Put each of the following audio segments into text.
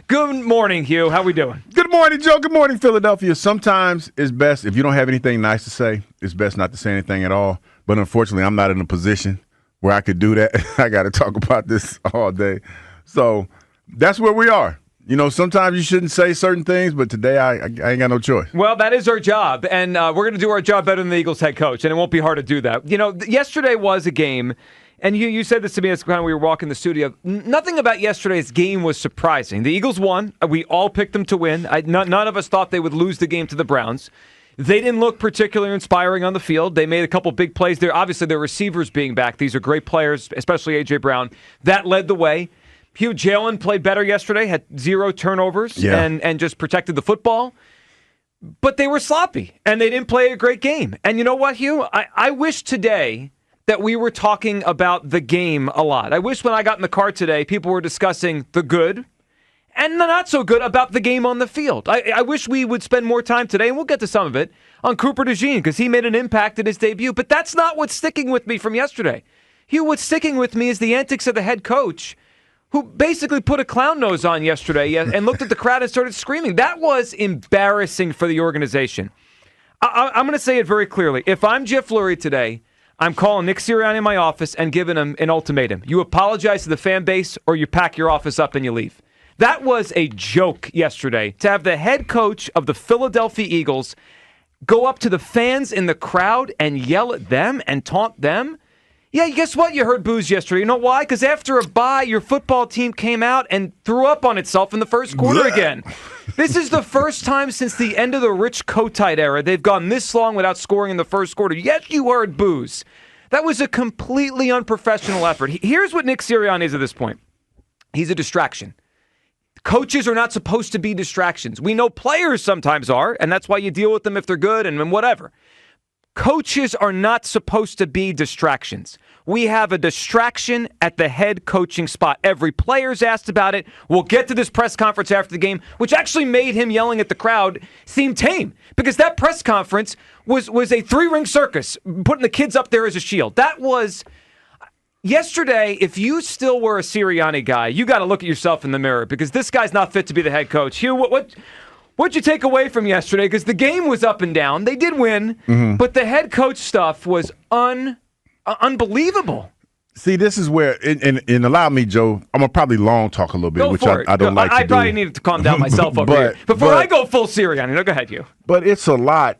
Good morning, Hugh. How we doing? Good morning, Joe. Good morning, Philadelphia. Sometimes it's best, if you don't have anything nice to say, it's best not to say anything at all. But unfortunately, I'm not in a position where I could do that. I got to talk about this all day. So that's where we are. You know, sometimes you shouldn't say certain things, but today I ain't got no choice. Well, that is our job, and we're going to do our job better than the Eagles head coach, and it won't be hard to do that. You know, yesterday was a game, and you said this to me as we were walking the studio. Nothing about yesterday's game was surprising. The Eagles won. We all picked them to win. None of us thought they would lose the game to the Browns. They didn't look particularly inspiring on the field. They made a couple big plays there. Obviously, their receivers being back. These are great players, especially A.J. Brown. That led the way. Hugh, Jalen played better yesterday, had 0 turnovers and just protected the football. But they were sloppy, and they didn't play a great game. And you know what, Hugh? I wish today that we were talking about the game a lot. I wish when I got in the car today, people were discussing the good and the not so good about the game on the field. I wish we would spend more time today, and we'll get to some of it, on Cooper DeJean, because he made an impact in his debut. But that's not what's sticking with me from yesterday. Hugh, what's sticking with me is the antics of the head coach, who basically put a clown nose on yesterday and looked at the crowd and started screaming. That was embarrassing for the organization. I'm going to say it very clearly. If I'm Jeff Lurie today, I'm calling Nick Sirianni in my office and giving him an ultimatum. You apologize to the fan base or you pack your office up and you leave. That was a joke yesterday, to have the head coach of the Philadelphia Eagles go up to the fans in the crowd and yell at them and taunt them. Yeah, guess what? You heard boos yesterday. You know why? Because after a bye, your football team came out and threw up on itself in the first quarter again. This is the first time since the end of the Rich Kotite era they've gone this long without scoring in the first quarter. Yes, you heard boos. That was a completely unprofessional effort. Here's what Nick Sirianni is at this point. He's a distraction. Coaches are not supposed to be distractions. We know players sometimes are, and that's why you deal with them if they're good and whatever. Coaches are not supposed to be distractions. We have a distraction at the head coaching spot. Every player's asked about it. We'll get to this press conference after the game, which actually made him yelling at the crowd seem tame, because that press conference was a 3-ring circus, putting the kids up there as a shield. That was yesterday. If you still were a Sirianni guy, you got to look at yourself in the mirror, because this guy's not fit to be the head coach. Hugh, what'd you take away from yesterday? Because the game was up and down. They did win, but the head coach stuff was unbelievable. See, this is where, and allow me, Joe, I'm going to probably long talk a little bit, which I don't like to do. I probably needed to calm down myself over here. Before I go full Sirianni, no, go ahead, you. But it's a lot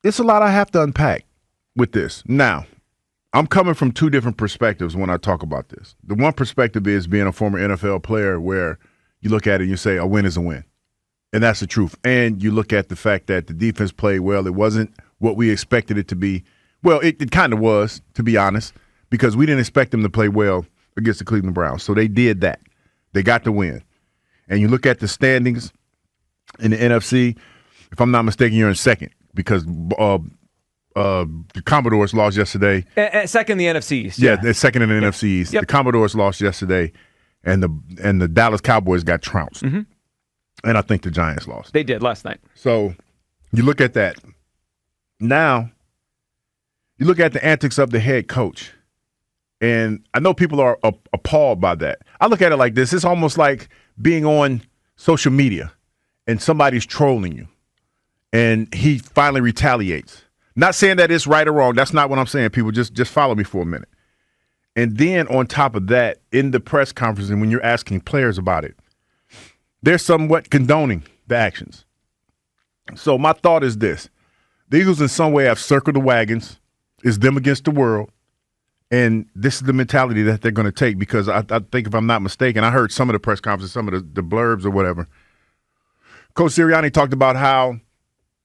I have to unpack with this. Now, I'm coming from 2 different perspectives when I talk about this. The one perspective is being a former NFL player, where you look at it and you say a win is a win. And that's the truth. And you look at the fact that the defense played well. It wasn't what we expected it to be. Well, it kind of was, to be honest, because we didn't expect them to play well against the Cleveland Browns. So they did that. They got the win. And you look at the standings in the NFC, if I'm not mistaken, you're in second, because the Commodores lost yesterday. Second in the NFC East. Yeah, they're second in the NFC East. Yep. The Commodores lost yesterday, and the Dallas Cowboys got trounced. Mm-hmm. And I think the Giants lost. They did last night. So you look at that. Now, you look at the antics of the head coach. And I know people are appalled by that. I look at it like this. It's almost like being on social media and somebody's trolling you. And he finally retaliates. Not saying that it's right or wrong. That's not what I'm saying. People, just follow me for a minute. And then on top of that, in the press conference and when you're asking players about it, they're somewhat condoning the actions. So my thought is this. The Eagles in some way have circled the wagons. It's them against the world. And this is the mentality that they're going to take, because I think, if I'm not mistaken, I heard some of the press conferences, some of the blurbs or whatever. Coach Sirianni talked about how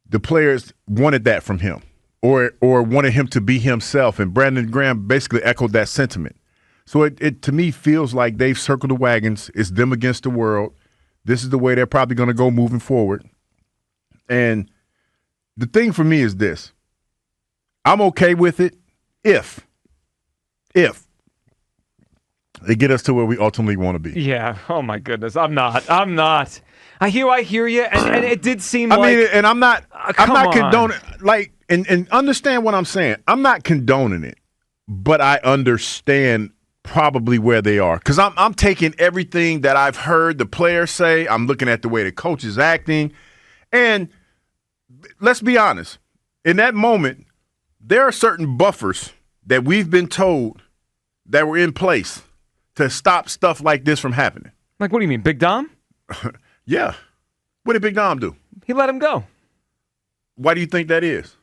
the players wanted that from him, or wanted him to be himself. And Brandon Graham basically echoed that sentiment. So it to me feels like they've circled the wagons. It's them against the world. This is the way they're probably going to go moving forward. And the thing for me is this. I'm okay with it if they get us to where we ultimately want to be. Yeah. Oh, my goodness. I'm not. I hear you, and it did seem like. I mean, and I'm not condoning, like, and understand what I'm saying. I'm not condoning it, but I understand probably where they are. Because I'm taking everything that I've heard the players say. I'm looking at the way the coach is acting. And let's be honest. In that moment, there are certain buffers that we've been told that were in place to stop stuff like this from happening. Like, what do you mean, Big Dom? Yeah. What did Big Dom do? He let him go. Why do you think that is?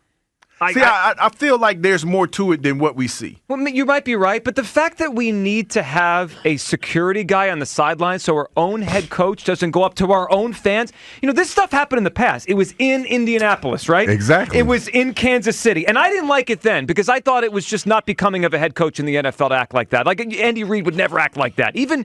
I feel like there's more to it than what we see. Well, you might be right, but the fact that we need to have a security guy on the sideline so our own head coach doesn't go up to our own fans. This stuff happened in the past. It was in Indianapolis, right? Exactly. It was in Kansas City. And I didn't like it then because I thought it was just not becoming of a head coach in the NFL to act like that. Like Andy Reid would never act like that. Even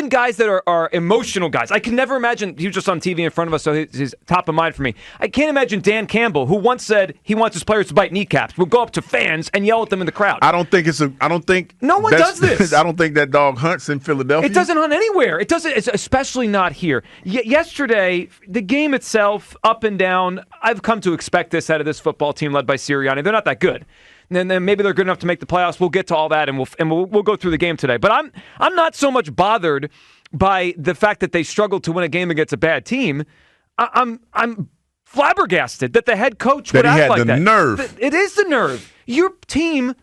guys that are emotional guys. I can never imagine, he was just on TV in front of us, so he's top of mind for me. I can't imagine Dan Campbell, who once said he wants his players to bite kneecaps, will go up to fans and yell at them in the crowd. I don't think no one does this. I don't think that dog hunts in Philadelphia. It doesn't hunt anywhere. It doesn't, especially not here. Yesterday, the game itself, up and down, I've come to expect this out of this football team led by Sirianni. They're not that good. And then maybe they're good enough to make the playoffs. We'll get to all that, and we'll go through the game today. But I'm not so much bothered by the fact that they struggled to win a game against a bad team. I'm flabbergasted that the head coach would act like that. That he had the nerve. It is the nerve. Your team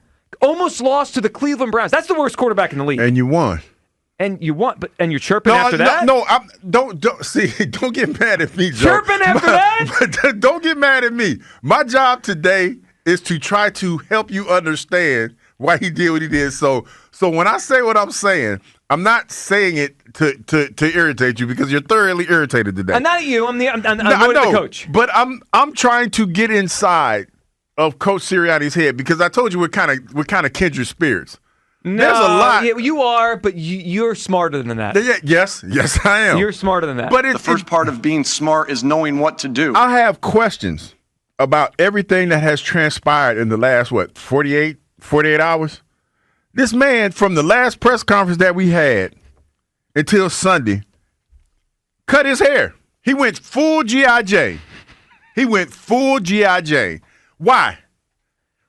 almost lost to the Cleveland Browns. That's the worst quarterback in the league. And you won. And you won, and you're chirping after that? No, don't get mad at me, Joe. Chirping after that? Don't get mad at me. My job today is to try to help you understand why he did what he did. So when I say what I'm saying, I'm not saying it to irritate you because you're thoroughly irritated today. I'm not at you. I'm the coach. But I'm trying to get inside of Coach Sirianni's head because I told you we're kind of kindred spirits. No, there's a lot. You are, but you're smarter than that. Yes, I am. You're smarter than that. But the first part of being smart is knowing what to do. I have questions about everything that has transpired in the last 48 hours. This man, from the last press conference that we had until Sunday, cut his hair. He went full G.I. Jane. Why?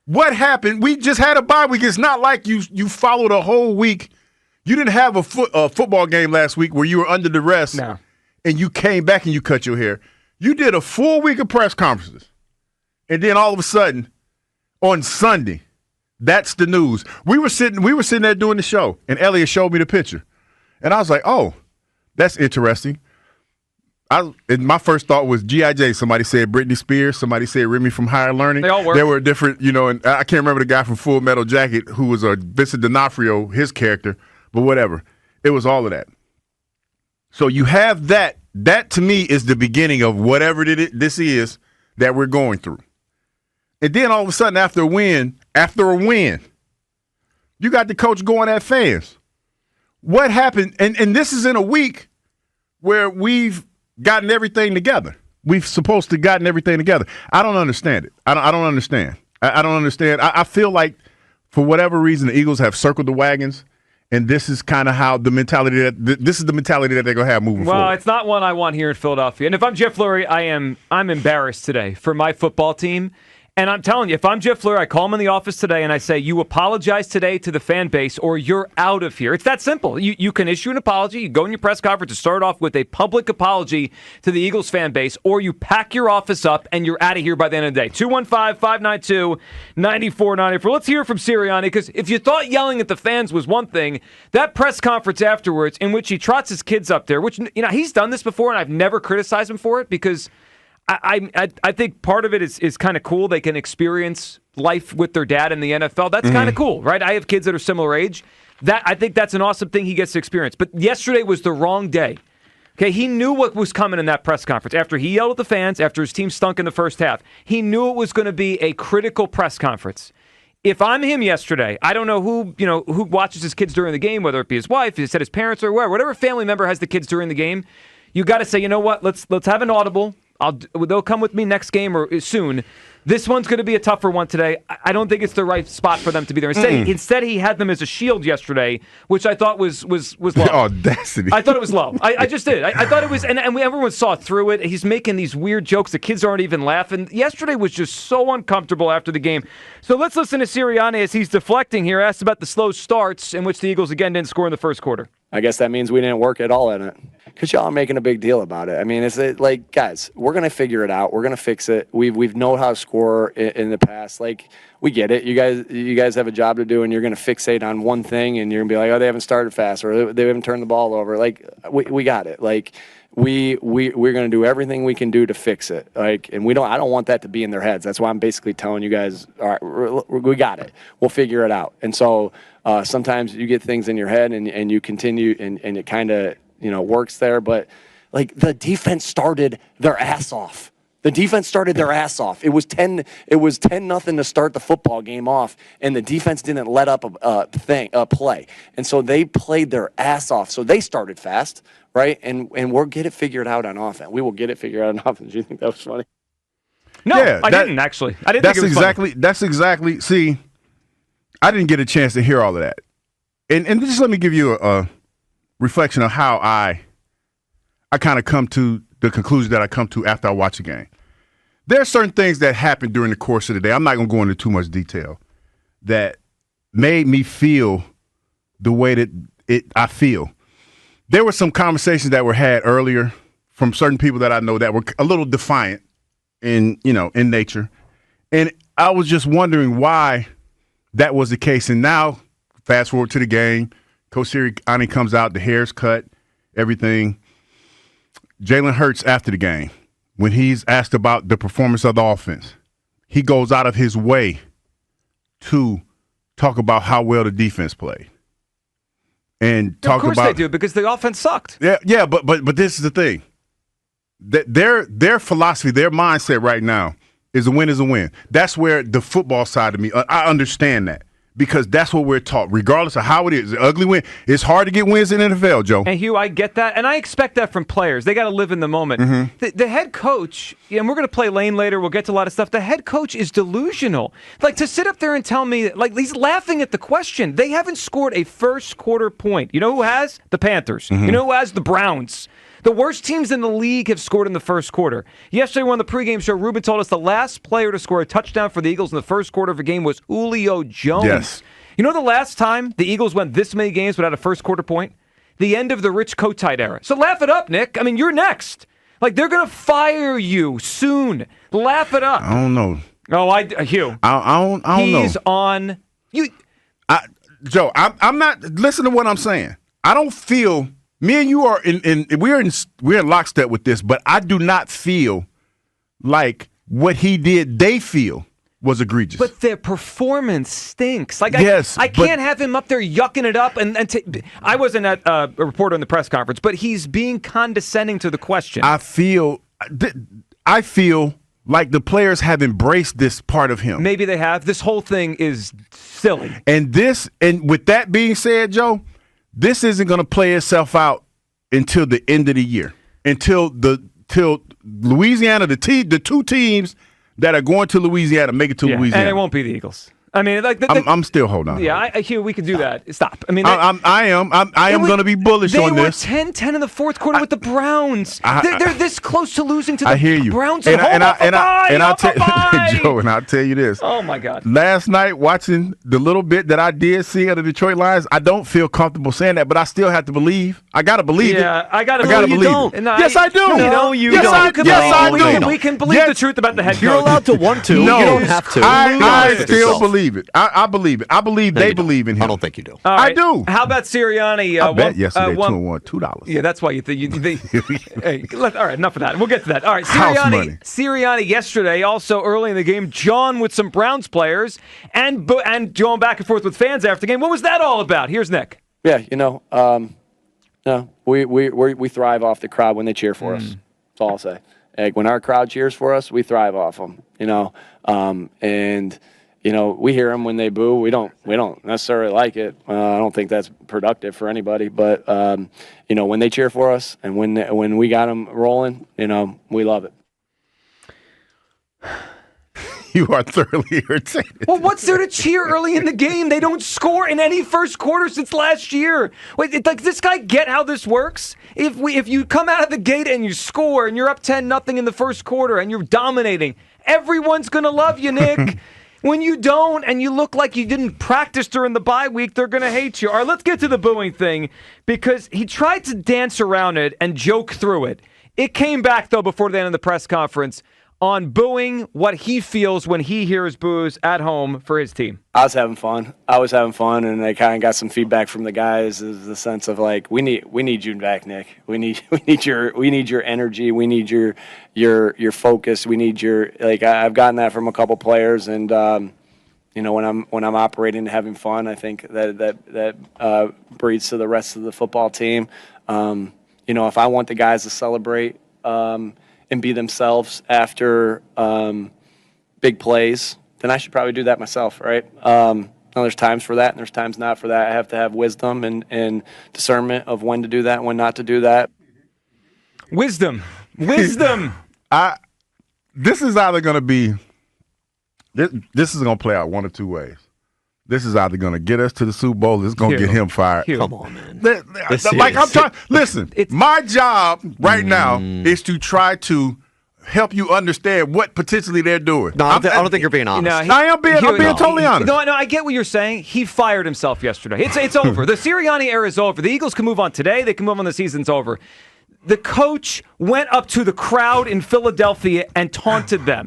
What happened? We just had a bye week. It's not like you followed a whole week. You didn't have a football game last week where you were under duress and you came back and you cut your hair. You did a full week of press conferences. And then all of a sudden, on Sunday, that's the news. We were sitting there doing the show, and Elliot showed me the picture. And I was like, oh, that's interesting. And my first thought was G.I. Jane. Somebody said Britney Spears. Somebody said Remy from Higher Learning. They all work. There were different, and I can't remember the guy from Full Metal Jacket who was Vincent D'Onofrio, his character, but whatever. It was all of that. So you have that. That, to me, is the beginning of whatever this is that we're going through. And then all of a sudden, after a win, you got the coach going at fans. What happened? And this is in a week where we've gotten everything together. We've supposed to gotten everything together. I don't understand it. I don't understand. I don't understand. I feel like for whatever reason, the Eagles have circled the wagons. And this is kind of how the mentality that they're going to have moving forward. Well, it's not one I want here in Philadelphia. And if I'm Jeff Lurie, I'm embarrassed today for my football team. And I'm telling you, if I'm Jeff Lurie, I call him in the office today and I say, you apologize today to the fan base or you're out of here. It's that simple. You can issue an apology. You go in your press conference to start off with a public apology to the Eagles fan base, or you pack your office up and you're out of here by the end of the day. 215-592-9494. Let's hear from Sirianni, because if you thought yelling at the fans was one thing, that press conference afterwards in which he trots his kids up there, which, he's done this before and I've never criticized him for it because I think part of it is kind of cool. They can experience life with their dad in the NFL. That's kind of cool, right? I have kids that are similar age. I think that's an awesome thing he gets to experience. But yesterday was the wrong day. Okay, he knew what was coming in that press conference. After he yelled at the fans, after his team stunk in the first half, he knew it was going to be a critical press conference. If I'm him yesterday, I don't know who watches his kids during the game, whether it be his wife, his parents, or whatever family member has the kids during the game. You got to say, you know what? Let's have an audible. They'll come with me next game or soon. This one's going to be a tougher one today. I don't think it's the right spot for them to be there. Instead, he had them as a shield yesterday, which I thought was low. Audacity. I thought it was low. I just did. I thought it was, and everyone saw through it. He's making these weird jokes. The kids aren't even laughing. Yesterday was just so uncomfortable after the game. So let's listen to Sirianni as he's deflecting here, asked about the slow starts in which the Eagles again didn't score in the first quarter. I guess that means we didn't work at all in it. Because y'all are making a big deal about it. I mean, it's like, guys, we're going to figure it out. We're going to fix it. We've known how to score in the past. Like, we get it. You guys have a job to do, and you're going to fixate on one thing, and you're going to be like, oh, they haven't started fast, or they haven't turned the ball over. Like, we got it. Like, we're going to do everything we can do to fix it. Like, and I don't want that to be in their heads. That's why I'm basically telling you guys, all right, we got it. We'll figure it out. And so sometimes you get things in your head, and you continue, and it kind of works there, but like the defense started their ass off. It was 10-0 to start the football game off, and the defense didn't let up a play. And so they played their ass off. So they started fast, right? And we'll get it figured out on offense. We will get it figured out on offense. Do you think that was funny? No, yeah, I didn't actually. I didn't think it was funny. That's exactly. See, I didn't get a chance to hear all of that. And just let me give you a reflection of how I kind of come to the conclusion that I come to after I watch a game. There are certain things that happen during the course of the day. I'm not going to go into too much detail that made me feel the way that I feel. There were some conversations that were had earlier from certain people that I know that were a little defiant in nature. And I was just wondering why that was the case. And now, fast forward to the game, Coach Sirianni comes out, the hair's cut, everything. Jalen Hurts after the game, when he's asked about the performance of the offense, he goes out of his way to talk about how well the defense played. And talk about, of course they do, because the offense sucked. Yeah, but this is the thing. Their philosophy, their mindset right now is a win is a win. That's where the football side of me, I understand that. Because that's what we're taught, regardless of how it is. An ugly win. It's hard to get wins in the NFL, Joe. And Hugh, I get that, and I expect that from players. They got to live in the moment. Mm-hmm. The head coach, and we're going to play Lane later. We'll get to a lot of stuff. The head coach is delusional. Like, to sit up there and tell me, like, he's laughing at the question. They haven't scored a first quarter point. You know who has? The Panthers. Mm-hmm. You know who has? The Browns. The worst teams in the league have scored in the first quarter. Yesterday on the pregame show, Ruben told us the last player to score a touchdown for the Eagles in the first quarter of a game was Julio Jones. Yes. You know the last time the Eagles went this many games without a first quarter point? The end of the Rich Kotite era. So laugh it up, Nick. I mean, you're next. Like, they're going to fire you soon. Laugh it up. I don't know. Oh, Hugh. I don't know. He's on. Joe, I'm not. Listen to what I'm saying. I don't feel. Me and you are we're in lockstep with this, but I do not feel like what he did. They feel was egregious. But their performance stinks. Like, yes, I can't have him up there yucking it up. I wasn't at a reporter in the press conference, but he's being condescending to the question. I feel like the players have embraced this part of him. Maybe they have. This whole thing is silly. And with that being said, Joe, this isn't going to play itself out until the end of the year. Until Louisiana, the two teams that are going to Louisiana make it to Louisiana. And it won't be the Eagles. I mean, like I'm still holding on. Yeah, Hugh, we could do that. Stop. I mean, I am going to be bullish on this. They were 10-10 in the fourth quarter with the Browns. They're this close to losing to the Browns. And I'll tell you this. Oh my God! Last night, watching the little bit that I did see of the Detroit Lions, I don't feel comfortable saying that, but I still have to believe. I got to believe it. Yeah, I got to believe it. Yes, I do. No, you don't. Yes, I do. We can believe the truth about the head coach. You're allowed to want to. No, you don't have to. I still believe it. I believe it. I believe they believe in him. I don't think you do. I do. How about Sirianni? I bet yesterday 2-1, $2. Yeah, that's why you think. Hey, all right, enough of that. We'll get to that. All right, Sirianni yesterday, also early in the game, John with some Browns players and going back and forth with fans after the game. What was that all about? Here's Nick. Yeah, we thrive off the crowd when they cheer for us. That's all I'll say. Like, when our crowd cheers for us, we thrive off them. We hear them when they boo. We don't necessarily like it. I don't think that's productive for anybody. But when they cheer for us and when we got them rolling, we love it. You are thoroughly irritated. Well, what's there to cheer early in the game? They don't score in any first quarter since last year. Wait, does this guy get how this works? If you come out of the gate and you score and you're up 10-0 in the first quarter and you're dominating, everyone's going to love you, Nick. When you don't and you look like you didn't practice during the bye week, they're going to hate you. All right, let's get to the booing thing because he tried to dance around it and joke through it. It came back, though, before the end of the press conference on booing what he feels when he hears boos at home for his team. I was having fun, and I kind of got some feedback from the guys. Is the sense of like we need you back, Nick. We need your energy. We need your focus. We need your like. I've gotten that from a couple players, and when I'm operating and having fun, I think that breeds to the rest of the football team. If I want the guys to celebrate and be themselves after big plays, then I should probably do that myself, right? Now there's times for that, and there's times not for that. I have to have wisdom and discernment of when to do that and when not to do that. Wisdom. This is either going to be this is going to play out one of two ways. This is either going to get us to the Super Bowl, or it's going to get him fired. Hugh. Come on, man. I'm trying. Listen, my job right now is to try to help you understand what potentially they're doing. No, I don't think you're being honest. I'm being totally honest. No, I get what you're saying. He fired himself yesterday. It's over. The Sirianni era is over. The Eagles can move on today. They can move on. The season's over. The coach went up to the crowd in Philadelphia and taunted them.